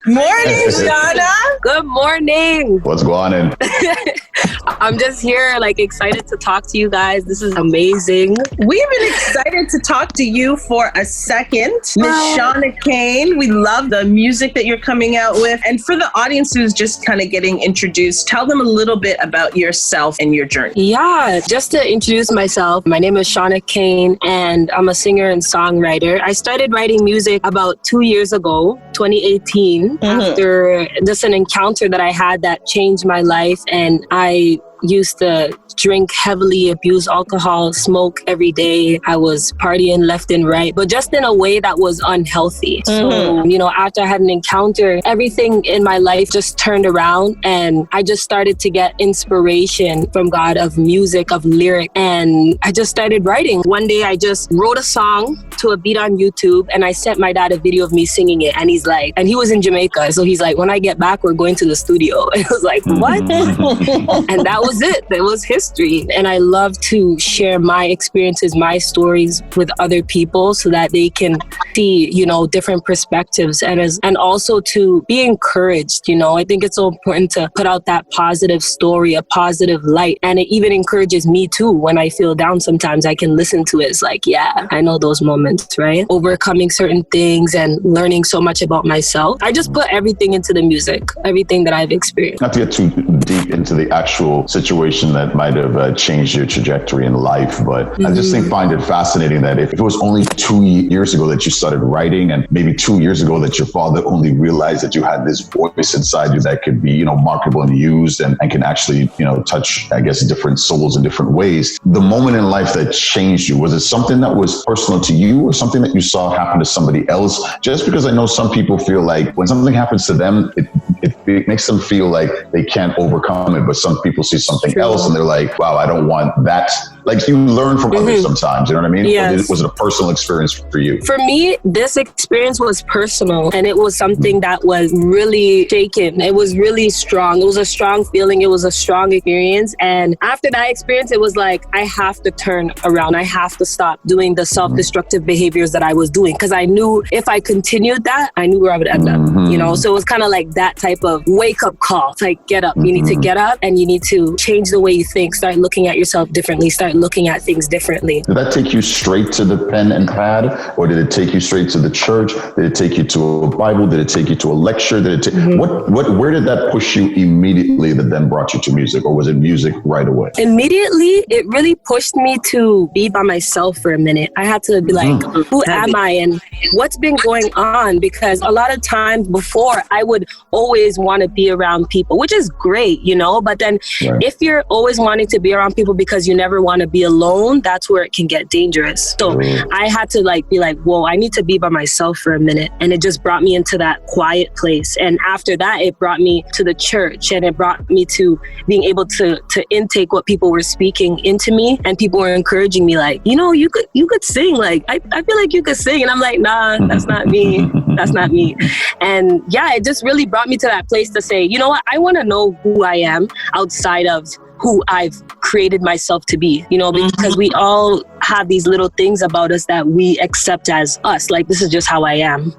Morning, Shawna. Good morning. What's going on? I'm just here, excited to talk to you guys. This is amazing. We've been excited to talk to you for a second. Miss Shawna Cain, we love the music that you're coming out with. And for the audience who's just kind of getting introduced, tell them a little bit about yourself and your journey. Yeah, just to introduce myself, my name is Shawna Cain, and I'm a singer and songwriter. I started writing music about 2 years ago, 2018, after just an encounter that I had that changed my life. And I used to drink heavily, abuse alcohol, smoke every day. I was partying left and right, but just in a way that was unhealthy. So, after I had an encounter, everything in my life just turned around, and I just started to get inspiration from God of music, of lyric, and I just started writing. One day I just wrote a song to a beat on YouTube, and I sent my dad a video of me singing it, and he's like, and he was in Jamaica, so he's like, when I get back, we're going to the studio. And I was like, what? And that was it. That was history. And I love to share my experiences, my stories with other people so that they can see, different perspectives and also to be encouraged. I think it's so important to put out that positive story, a positive light. And it even encourages me too. When I feel down sometimes, I can listen to it. It's like, yeah, I know those moments, right? Overcoming certain things and learning so much about myself. I just put everything into the music, everything that I've experienced. Not to get too deep into the actual situation that might have changed your trajectory in life, but I just find it fascinating that if it was only 2 years ago that you started writing, and maybe 2 years ago that your father only realized that you had this voice inside you that could be, marketable and used and can actually, touch, I guess, different souls in different ways. The moment in life that changed you, was it something that was personal to you or something that you saw happen to somebody else? Just because I know some people feel like when something happens to them, it makes them feel like they can't overcome it, but some people see something else and they're like, wow, I don't want that. Like, you learn from others sometimes, you know what I mean? Yes. Or was it a personal experience for you? For me, this experience was personal, and it was something that was really shaken. It was really strong. It was a strong feeling. It was a strong experience. And after that experience, it was like, I have to turn around. I have to stop doing the self-destructive behaviors that I was doing, because I knew if I continued that, I knew where I would end up, So it was kind of like that type of wake-up call. It's like, get up. You need to get up, and you need to change the way you think. Start looking at yourself differently. Start looking at things differently. Did that take you straight to the pen and pad, or did it take you straight to the church? Did it take you to a Bible? Did it take you to a lecture? Did it where did that push you immediately that then brought you to music, or was it music right away? Immediately, it really pushed me to be by myself for a minute. I had to be like, who am I and what's been going on? Because a lot of times before, I would always want to be around people, which is great, but then if you're always wanting to be around people because you never want to be alone, that's where it can get dangerous. So I had to be like, whoa, I need to be by myself for a minute. And it just brought me into that quiet place. And after that, it brought me to the church, and it brought me to being able to intake what people were speaking into me. And people were encouraging me like, you could sing. Like, I feel like you could sing. And I'm like, nah, that's not me. That's not me. And yeah, it just really brought me to that place to say, you know what? I want to know who I am outside of who I've created myself to be, because we all have these little things about us that we accept as us. Like, this is just how I am.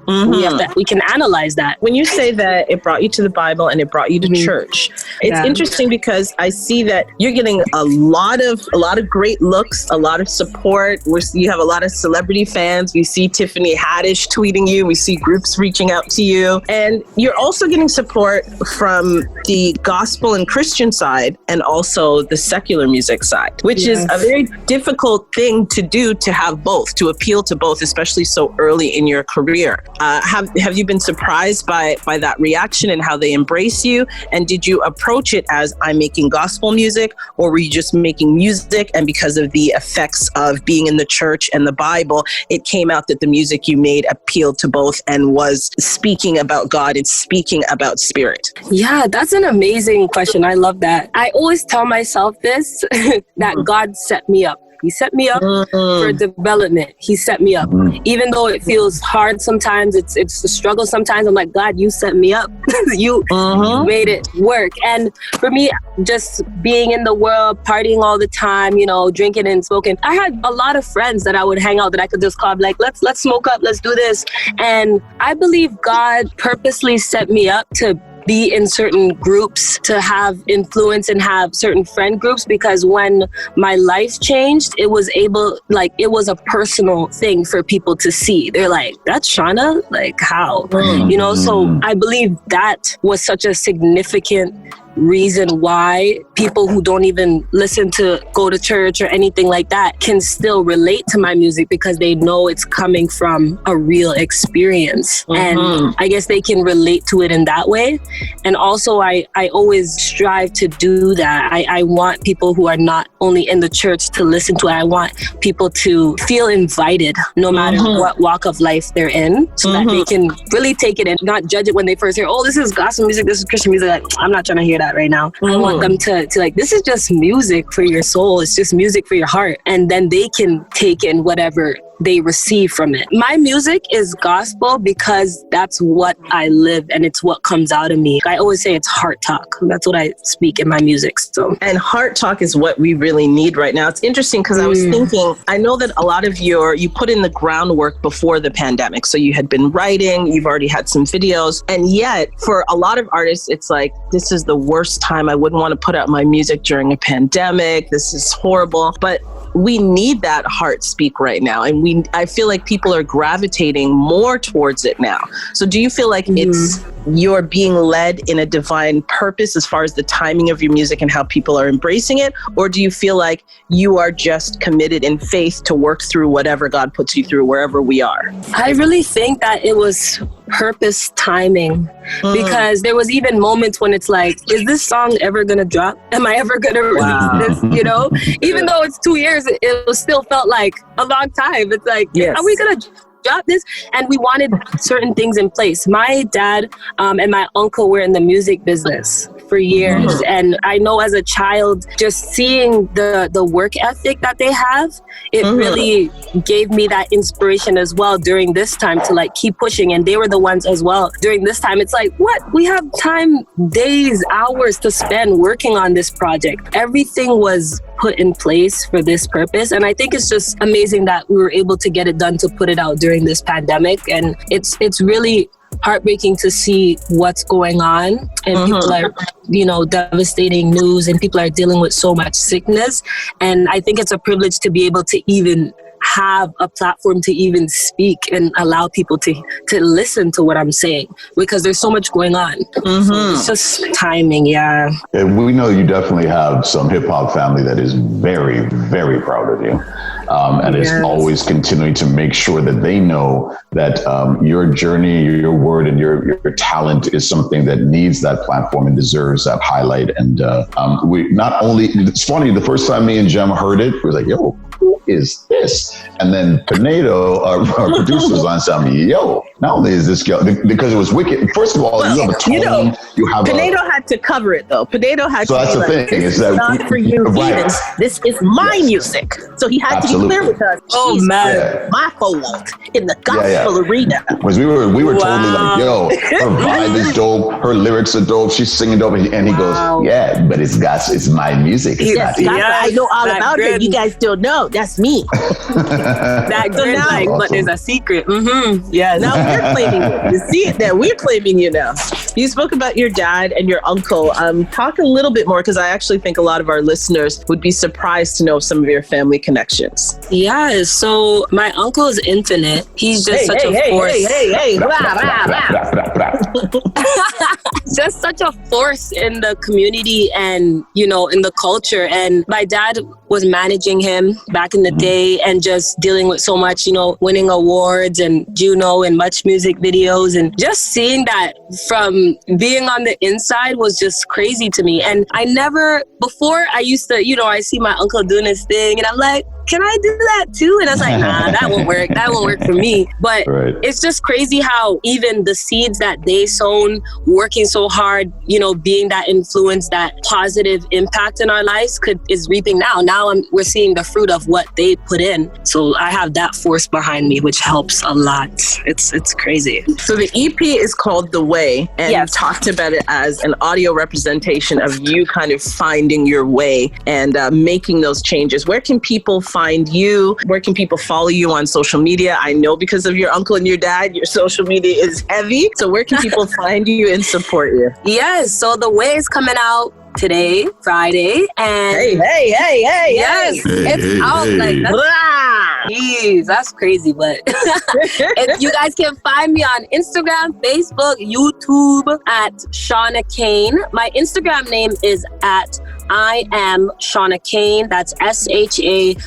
We can analyze that. When you say that it brought you to the Bible and it brought you to church, it's interesting because I see that you're getting a lot of great looks, a lot of support. You have a lot of celebrity fans. We see Tiffany Haddish tweeting you. We see groups reaching out to you. And you're also getting support from the gospel and Christian side, and also the secular music side, which is a very difficult thing to do, to have both, to appeal to both, especially so early in your career. Have you been surprised by that reaction and how they embrace you? And did you approach it as, I'm making gospel music, or were you just making music, and because of the effects of being in the church and the Bible, it came out that the music you made appealed to both and was speaking about God and speaking about spirit? Yeah, that's an amazing question. I love that. I always tell myself this, that God set me up. He set me up for development. He set me up. Even though it feels hard sometimes, it's a struggle sometimes, I'm like, God, you set me up. You made it work. And for me, just being in the world, partying all the time, drinking and smoking, I had a lot of friends that I would hang out that I could just call, like, let's smoke up, let's do this. And I believe God purposely set me up to be in certain groups, to have influence and have certain friend groups, because when my life changed, it was a personal thing for people to see. They're like, that's Shawna? Like, how? So I believe that was such a significant reason why people who don't even go to church or anything like that can still relate to my music, because they know it's coming from a real experience. And I guess they can relate to it in that way. And also I always strive to do that. I want people who are not only in the church to listen to it. I want people to feel invited no matter what walk of life they're in, so that they can really take it and not judge it when they first hear, oh, this is gospel music, this is Christian music. Like, I'm not trying to hear that right now. I want them to like, this is just music for your soul. It's just music for your heart. And then they can take in whatever they receive from it. My music is gospel because that's what I live and it's what comes out of me. I always say it's heart talk. That's what I speak in my music. So, and heart talk is what we really need right now. It's interesting because I was thinking, I know that a lot of you put in the groundwork before the pandemic. So you had been writing, you've already had some videos, and yet for a lot of artists, it's like, this is the worst time. I wouldn't want to put out my music during a pandemic. This is horrible. But we need that heart speak right now. And I feel like people are gravitating more towards it now. So do you feel like you're being led in a divine purpose as far as the timing of your music and how people are embracing it? Or do you feel like you are just committed in faith to work through whatever God puts you through wherever we are? I really think that it was purpose timing, because there was even moments when it's like, is this song ever gonna drop? Am I ever gonna release this? Even though it's 2 years, it still felt like a long time. It's like, are we gonna drop this? And we wanted certain things in place. My dad and my uncle were in the music business for years. And I know as a child, just seeing the work ethic that they have, it really gave me that inspiration as well during this time to like keep pushing. And they were the ones as well during this time. It's like, what? We have time, days, hours to spend working on this project. Everything was put in place for this purpose. And I think it's just amazing that we were able to get it done, to put it out during this pandemic. And it's really heartbreaking to see what's going on, and people are, devastating news, and people are dealing with so much sickness. And I think it's a privilege to be able to even have a platform to even speak and allow people to listen to what I'm saying, because there's so much going on. So it's just timing. And we know you definitely have some hip hop family that is very, very proud of you. And is always continuing to make sure that they know that your journey, your word, and your talent is something that needs that platform and deserves that highlight. And we not only, it's funny, the first time me and Jem heard it, we was like, yo, who is this? And then Pinedo, our producers on something, yo, not only is this girl, because it was wicked. First of all, you have a tone. Pinedo had to cover it though. Pinedo had to that's be the like, thing, this is is that not for you, Edens. This is my music. So he had to be clear with us. Oh man, my fold in the gospel arena. Because we were totally like, yo, her vibe is dope, her lyrics are dope, she's singing dope, and he goes, yeah, but it's my music. It's I know all about it. You guys don't know. That's me. That grid, awesome. But there's a secret. Yeah, now we're claiming you. You see it now. We're claiming you now. You spoke about your dad and your uncle. Talk a little bit more, because I actually think a lot of our listeners would be surprised to know some of your family connections. Yeah, so my uncle is infinite. He's just such a force. Just such a force in the community and, in the culture. And my dad was managing him back in the day and just dealing with so much, winning awards and Juno and Much Music videos. And just seeing that from being on the inside was just crazy to me. And I never, before I used to, I see my uncle doing his thing and I'm like, can I do that too? And I was like, nah, that won't work. That won't work for me. But it's just crazy how even the seeds that they sown, working so hard, you know, being that influence, that positive impact in our lives is reaping now. Now we're seeing the fruit of what they put in. So I have that force behind me, which helps a lot. It's crazy. So the EP is called The Way, and you talked about it as an audio representation of you kind of finding your way and making those changes. Where can people find you? Where can people follow you on social media? I know because of your uncle and your dad, your social media is heavy. So where can people find you and support you? Yes. So The Way is coming out today, Friday, and yes, it's out like that. Jeez, that's crazy. But if you guys can find me on Instagram, Facebook, YouTube at Shawna Cain. My Instagram name is at I am Shawna Cain. That's SHAWNACAIN.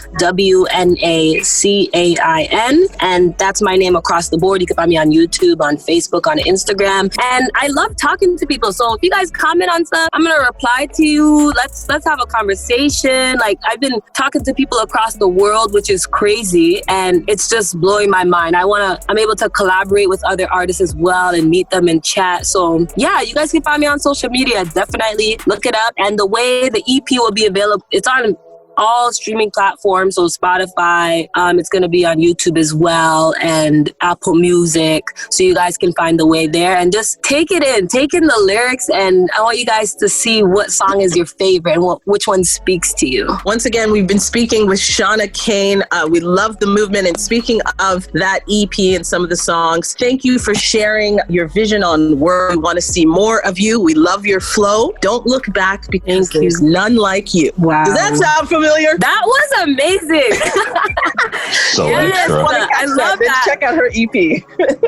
And that's my name across the board. You can find me on YouTube, on Facebook, on Instagram. And I love talking to people. So if you guys comment on stuff, I'm going to reply to you. Let's have a conversation. Like, I've been talking to people across the world, which is crazy. And it's just blowing my mind. I'm able to collaborate with other artists as well and meet them and chat. So yeah, you guys can find me on social media. Definitely look it up. And The Way, the EP will be available. It's on all streaming platforms, so Spotify, it's going to be on YouTube as well, and Apple Music, so you guys can find The Way there and just take in the lyrics. And I want you guys to see what song is your favorite and which one speaks to you. Once again, we've been speaking with Shawna Cain. We love the movement, and speaking of that EP and some of the songs, thank you for sharing your vision on where we want to see more of you. We love your flow. Don't look back, because there's none like you. Wow. Does that sound familiar? That was amazing. So extra. I love that. Check out her EP.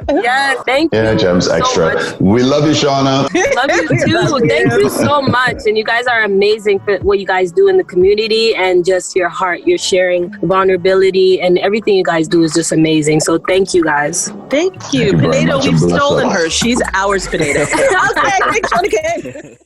Yes, thank you. Yeah, Gems, extra. So we love you, Shawna. Love you too. Thank you so much. And you guys are amazing for what you guys do in the community, and just your heart. You're sharing vulnerability, and everything you guys do is just amazing. So thank you guys. Thank you. Pinedo, we've stolen her. She's ours, Pinedo. Okay, thanks, Shawna Cain.